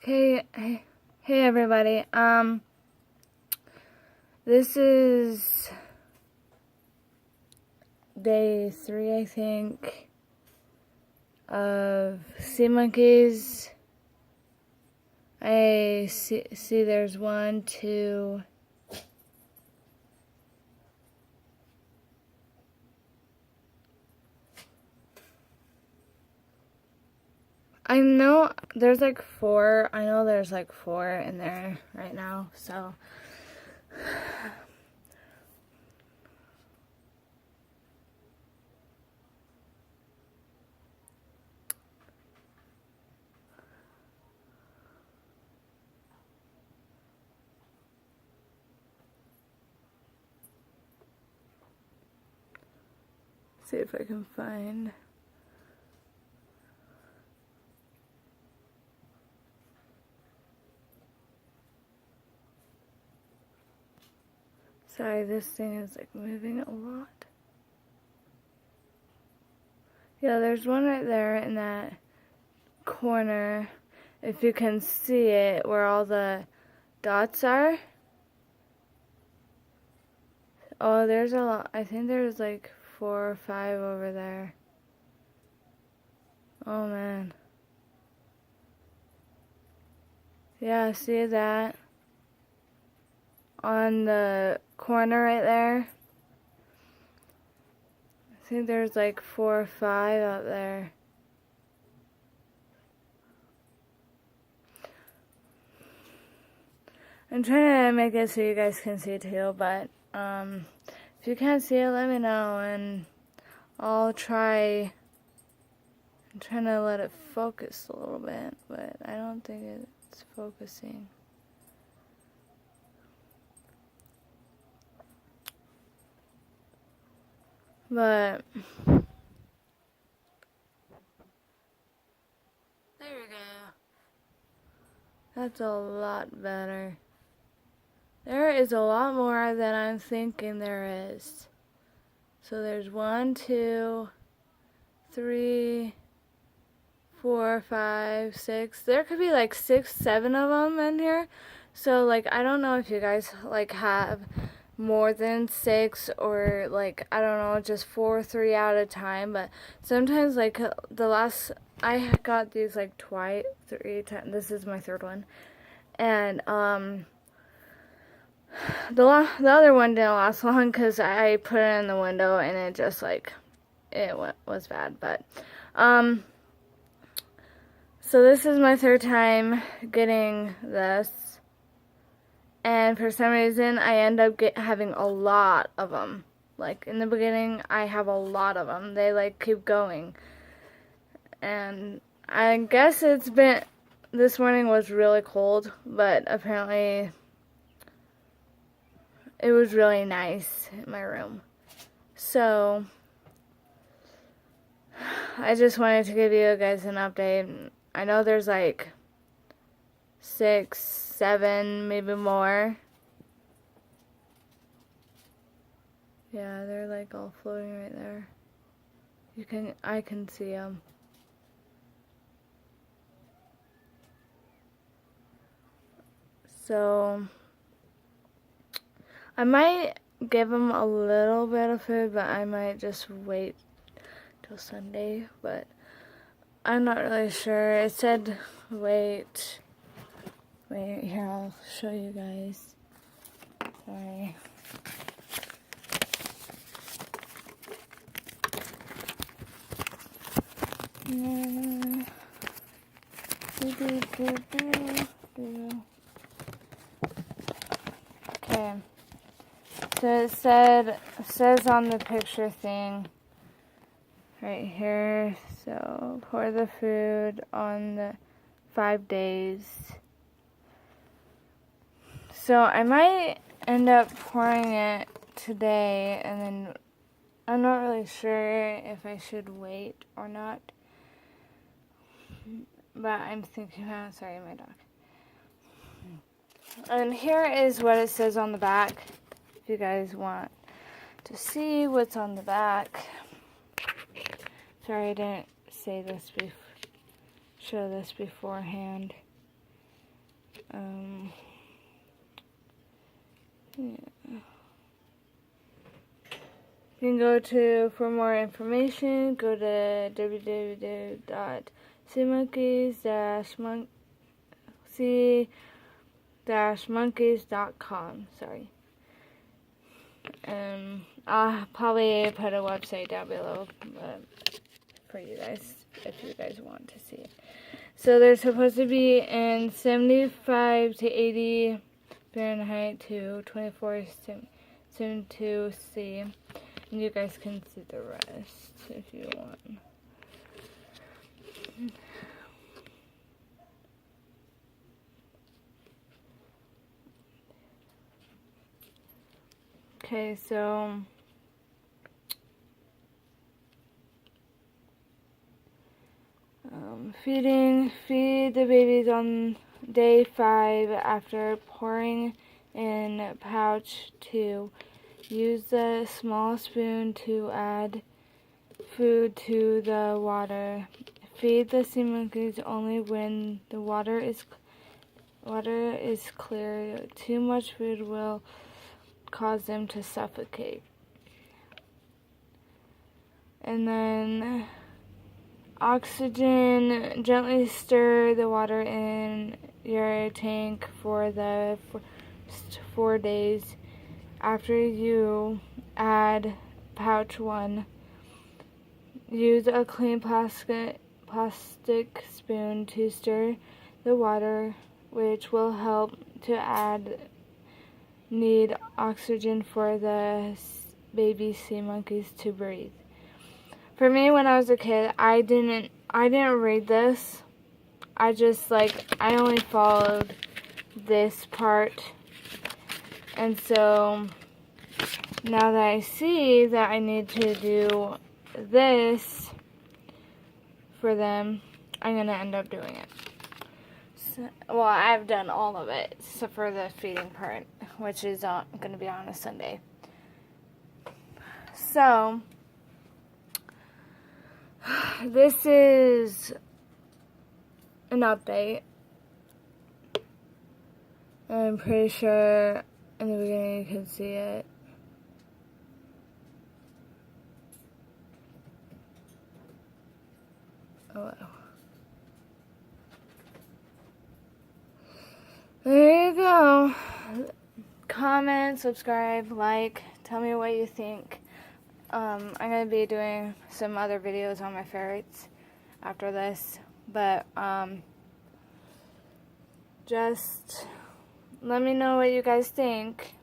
Hey everybody. This is day 3, I think, of sea monkeys. I see there's 1, 2, I know there's like 4. I know there's like 4 in there right now, so see if I can find. Sorry, this thing is like moving a lot. Yeah, there's one right there in that corner. If you can see it, where all the dots are. Oh, there's a lot. I think there's like 4 or 5 over there. Oh man. Yeah, see that? On the corner right there. I think there's like 4 or 5 out there. I'm trying to make it so you guys can see it too, but if you can't see it, let me know and I'll try. I'm trying to let it focus a little bit, but I don't think it's focusing. But there we go. That's a lot better. There is a lot more than I'm thinking there is. So there's 1, 2, 3, 4, 5, 6. There could be like 6, 7 of them in here. So like I don't know if you guys like have more than 6 or like I don't know, just 4 or 3 at a time. But sometimes like the last I got these like twice, 3 times. This is my 3rd one, and the other one didn't last long because I put it in the window and it just like was bad. But so this is my 3rd time getting this, and for some reason I end up having a lot of them. Like in the beginning I have a lot of them. They like keep going, and I guess this morning was really cold, but apparently it was really nice in my room. So I just wanted to give you guys an update. I know there's like 6, 7, maybe more. Yeah, they're like all floating right there. I can see them. So I might give them a little bit of food, but I might just wait till Sunday. But I'm not really sure. It said wait here, I'll show you guys. Sorry. Okay. So it says on the picture thing right here, so pour the food on the 5 days. So I might end up pouring it today, and then I'm not really sure if I should wait or not. But I'm thinking, sorry, my dog. And here is what it says on the back, if you guys want to see what's on the back. Sorry I didn't show this beforehand. Yeah. You can go to, for more information, go to www.sea-monkeys.com. Sorry. I'll probably put a website down below for you guys if you guys want to see it. So they're supposed to be in 75 to 80 Fahrenheit to 24.72 C. And you guys can see the rest if you want. Okay, so feed the babies on day 5 after pouring in pouch 2. Use a small spoon to add food to the water. Feed the sea monkeys only when the water is clear. Too much food will cause them to suffocate. And then oxygen, gently stir the water in your tank for the first 4 days. After you add pouch 1, use a clean plastic spoon to stir the water, which will help to need oxygen for the baby sea monkeys to breathe. For me, when I was a kid, I didn't read this. I only followed this part. And so now that I see that I need to do this for them, I'm going to end up doing it. So, well, I've done all of it except for the feeding part, which is going to be on a Sunday. So this is an update. I'm pretty sure in the beginning you can see it. Oh wow. There you go. Comment, subscribe, like, tell me what you think. I'm going to be doing some other videos on my ferrets after this, but just let me know what you guys think.